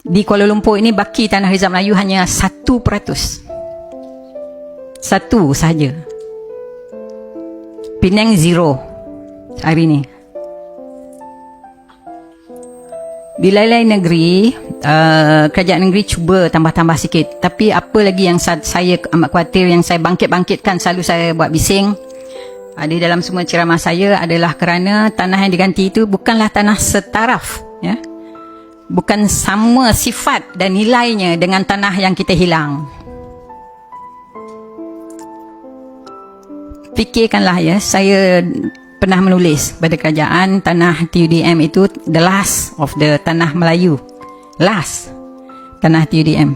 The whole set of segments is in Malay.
Di Kuala Lumpur ini baki Tanah Rizal Melayu hanya 1%. Satu sahaja. Penang 0 hari ni. Di lain-lain negeri, kerajaan negeri cuba tambah-tambah sikit. Tapi apa lagi yang saya amat khawatir, yang saya bangkit-bangkitkan, selalu saya buat bising di dalam semua ceramah saya adalah kerana tanah yang diganti itu bukanlah tanah setaraf, ya. Bukan sama sifat dan nilainya dengan tanah yang kita hilang. Fikirkanlah, ya, saya pernah menulis pada kerajaan tanah TUDM itu the last of the tanah Melayu. Last tanah TUDM.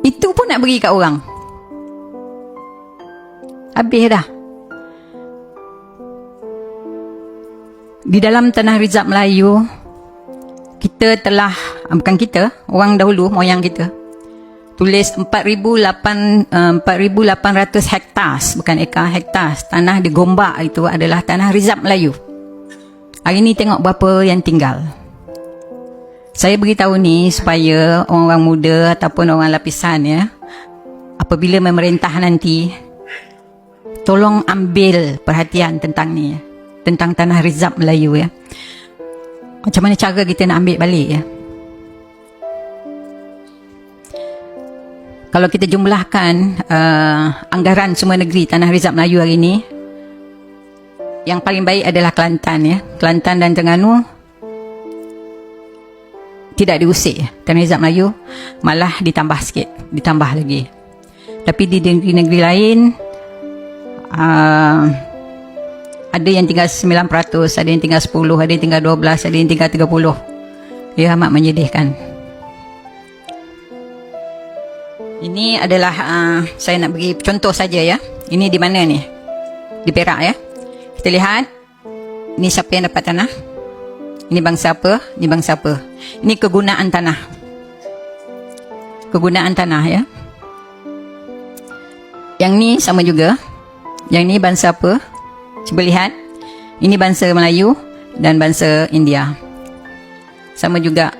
Itu pun nak bagi kat orang. Habis dah. Di dalam Tanah Rizal Melayu, kita telah, bukan kita, orang dahulu, moyang kita, tulis 4,800 hektar, bukan ekar, hektar tanah di Gombak itu adalah Tanah Rizal Melayu. Hari ni tengok berapa yang tinggal. Saya beritahu ni supaya orang-orang muda ataupun orang lapisan, ya, apabila memerintah nanti, tolong ambil perhatian tentang ni, ya, tentang Tanah Rizal Melayu, ya. Macam mana cara kita nak ambil balik, ya. Kalau kita jumlahkan anggaran semua negeri Tanah Rizal Melayu hari ini, yang paling baik adalah Kelantan, ya. Kelantan dan Terengganu tidak diusik, ya. Tanah Rizal Melayu malah ditambah sikit, ditambah lagi. Tapi di negeri-negeri lain ada yang tinggal 9%, ada yang tinggal 10%, ada yang tinggal 12%, ada yang tinggal 30%. Ya, amat menyedihkan. Ini adalah saya nak bagi contoh saja, ya. Ini di mana ni? Di Perak, ya. Kita lihat. Ini siapa yang dapat tanah? Ini bangsa apa? Ini bangsa apa? Ini kegunaan tanah. Kegunaan tanah, ya. Yang ni sama juga. Yang ni bangsa apa? Cuba lihat. Ini bangsa Melayu dan bangsa India. Sama juga.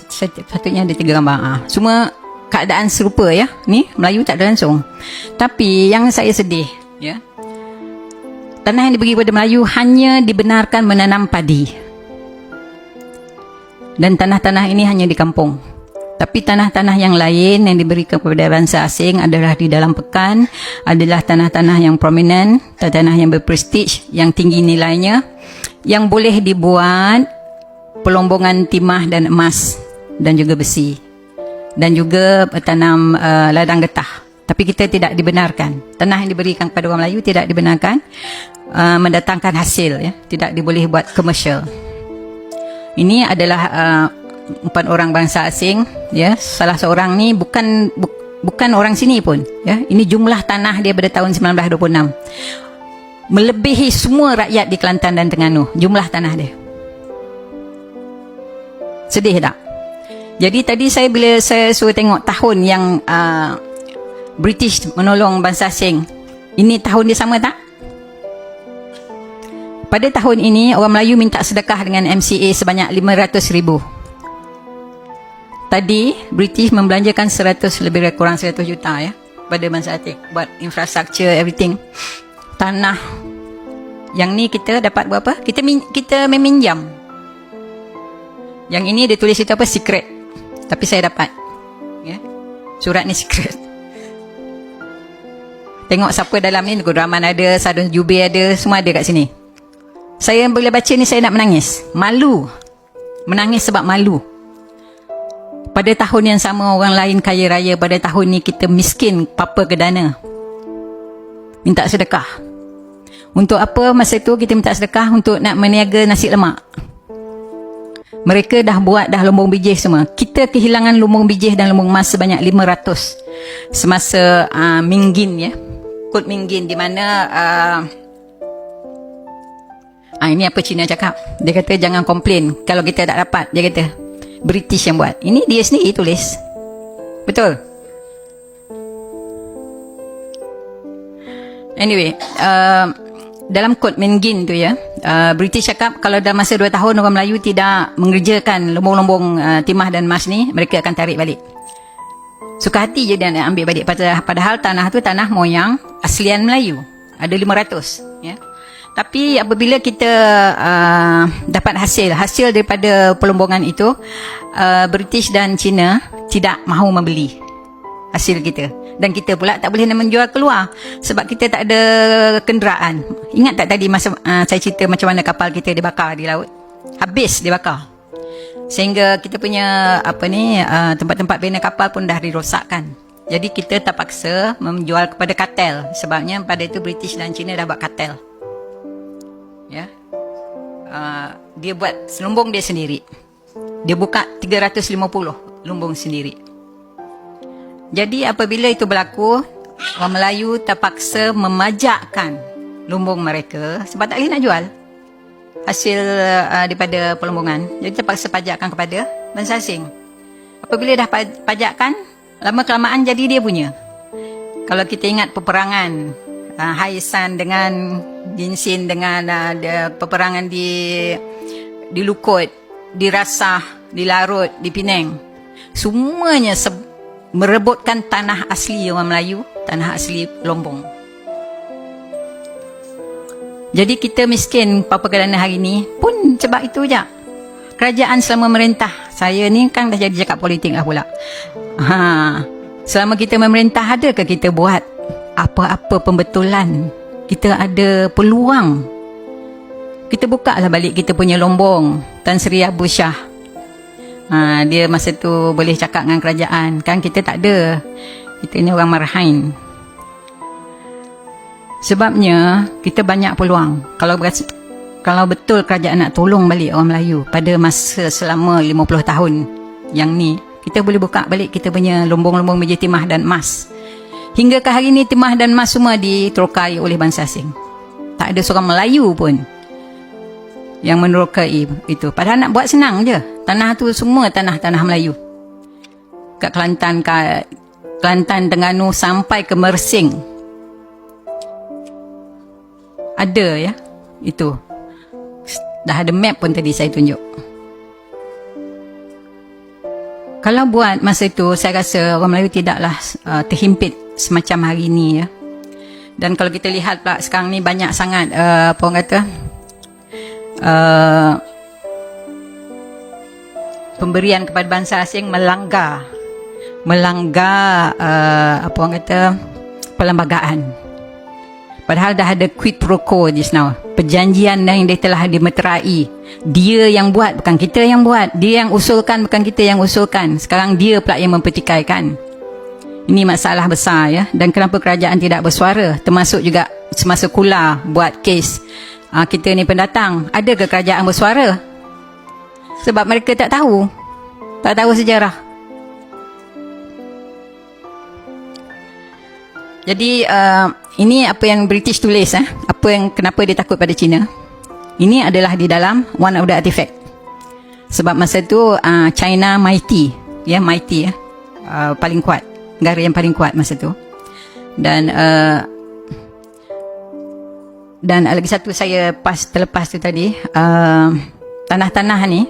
Satunya ada 3 gambar. Semua keadaan serupa, ya. Ni Melayu tak ada langsung. Tapi yang saya sedih, ya, tanah yang diberi kepada Melayu hanya dibenarkan menanam padi. Dan tanah-tanah ini hanya di kampung. Tapi tanah-tanah yang lain yang diberikan kepada bangsa asing adalah di dalam pekan, adalah tanah-tanah yang prominent, tanah yang berprestige, yang tinggi nilainya, yang boleh dibuat pelombongan timah dan emas dan juga besi. Dan juga tanam ladang getah. Tapi kita tidak dibenarkan. Tanah yang diberikan kepada orang Melayu tidak dibenarkan mendatangkan hasil, ya. Tidak diboleh buat komersial. Ini adalah 4 orang bangsa asing, ya. Salah seorang ni bukan orang sini pun, ya. Ini jumlah tanah dia pada tahun 1926. Melebihi semua rakyat di Kelantan dan Terengganu, jumlah tanah dia. Sedih tak? Jadi tadi bila saya suruh tengok tahun yang British menolong bangsa asing, ini tahun dia sama tak? Pada tahun ini orang Melayu minta sedekah dengan MCA sebanyak 500,000. Tadi British membelanjakan 100, lebih kurang 100 juta, ya, pada bangsa asing buat infrastructure, everything. Tanah yang ni kita dapat berapa? Kita meminjam. Yang ini dia tulis itu apa? Secret. Tapi saya dapat, ya. Surat ni secret. Tengok siapa dalam ni. Nugul Rahman ada, Sadun Jubir ada, semua ada kat sini. Saya bila baca ni saya nak menangis. Malu. Menangis sebab malu. Pada tahun yang sama orang lain kaya raya, pada tahun ni kita miskin papa ke dana. Minta sedekah. Untuk apa masa tu kita minta sedekah? Untuk nak meniaga nasi lemak. Mereka dah buat dah lumbung bijih semua. Kita kehilangan lumbung bijih dan lumbung emas sebanyak 500 semasa Minggin, ya. Kod Minggin, di mana ini apa Cina cakap. Dia kata jangan komplain kalau kita tak dapat. Dia kata British yang buat. Ini dia sendiri tulis. Betul. Anyway, dalam kod Mengin tu ya, British cakap kalau dalam masa 2 tahun orang Melayu tidak mengerjakan lumbung-lumbung timah dan emas ni, mereka akan tarik balik. Suka hati je dia nak ambil balik. Padahal tanah tu tanah moyang aslian Melayu. Ada 500 ya. Tapi apabila kita dapat hasil daripada pelumbungan itu, British dan China tidak mahu membeli hasil kita. Dan kita pula tak boleh nak menjual keluar sebab kita tak ada kenderaan. Ingat tak tadi masa saya cerita macam mana kapal kita dibakar di laut? Habis dibakar. Sehingga kita punya tempat-tempat bina kapal pun dah dirosakkan. Jadi kita terpaksa menjual kepada kartel. Sebabnya pada itu British dan China dah buat kartel. Ya. Dia buat lumbung dia sendiri. Dia buka 350 lumbung sendiri. Jadi apabila itu berlaku, orang Melayu terpaksa memajakkan lumbung mereka sebab tak boleh nak jual hasil daripada pelumbungan. Jadi terpaksa pajakkan kepada bangsa asing. Apabila dah pajakkan, lama-kelamaan jadi dia punya. Kalau kita ingat peperangan Haisan dengan Jinsin dengan peperangan di Lukut, di Rasah, di Larut, di Penang, semuanya merebutkan tanah asli orang Melayu, tanah asli Lombong. Jadi kita miskin Papua Kelana hari ni pun sebab itu je. Kerajaan selama memerintah, saya ni kan dah jadi cakap politik lah pula. Selama kita memerintah, adakah kita buat apa-apa pembetulan? Kita ada peluang. Kita buka lah balik kita punya Lombong. Tan Sri Abu Shah, dia masa tu boleh cakap dengan kerajaan. Kan kita tak ada. Kita ni orang Marhain. Sebabnya kita banyak peluang. Kalau betul kerajaan nak tolong balik orang Melayu pada masa selama 50 tahun yang ni, kita boleh buka balik kita punya lumbung-lumbung meja timah dan emas. Hingga ke hari ni timah dan emas semua diterokai oleh bangsa asing. Tak ada seorang Melayu pun yang menerokai itu. Padahal nak buat senang je. Tanah tu semua tanah-tanah Melayu. Kat Kelantan, Terengganu sampai ke Mersing. Ada ya, itu. Dah ada map pun tadi saya tunjuk. Kalau buat masa itu, saya rasa orang Melayu tidaklah terhimpit semacam hari ini ya. Dan kalau kita lihat pula sekarang ni banyak sangat apa orang kata, pemberian kepada bangsa asing melanggar apa orang kata, perlembagaan. Padahal dah ada quid pro quo just now. Perjanjian yang dia telah dimeterai. Dia yang buat, bukan kita yang buat. Dia yang usulkan, bukan kita yang usulkan. Sekarang dia pula yang mempertikaikan. Ini masalah besar ya. Dan kenapa kerajaan tidak bersuara? Termasuk juga semasa Kula buat kes kita ni pendatang. Adakah kerajaan bersuara? Sebab mereka tak tahu. Tak tahu sejarah. Jadi ini apa yang British tulis apa yang kenapa dia takut pada China. Ini adalah di dalam one of the artifact. Sebab masa tu China mighty ya, mighty ya. Paling kuat, negara yang paling kuat masa tu. Dan lagi satu saya terlepas tu tadi, tanah-tanah ni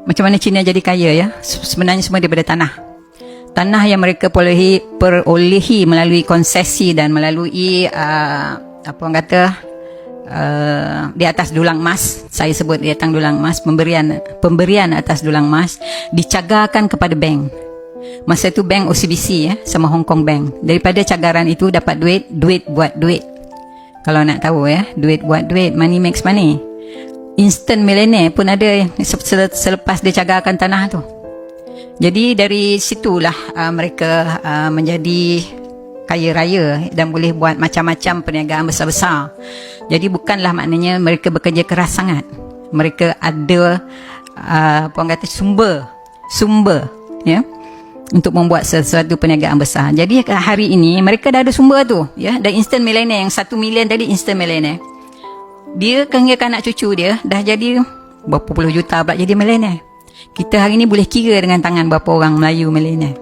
macam mana China jadi kaya ya. Sebenarnya semua daripada tanah yang mereka perolehi melalui konsesi dan melalui apa orang kata, di atas dulang emas. Saya sebut di atas dulang emas, pemberian atas dulang emas dicagarkan kepada bank. Masa itu bank OCBC ya, sama Hong Kong Bank. Daripada cagaran itu dapat duit buat duit. Kalau nak tahu ya, duit buat duit, money makes money. Instant millionaire pun ada selepas dia cagarkan tanah tu. Jadi dari situlah mereka menjadi kaya raya dan boleh buat macam-macam perniagaan besar-besar. Jadi bukanlah maknanya mereka bekerja keras sangat. Mereka ada apa orang kata, sumber ya, untuk membuat sesuatu perniagaan besar. Jadi hari ini mereka dah ada sumber tu ya. Dan instant millionaire yang 1 million tadi, instant millionaire. Dia hingga anak cucu dia dah jadi berapa puluh juta pula jadi millionaire. Kita hari ni boleh kira dengan tangan berapa orang Melayu millionaire.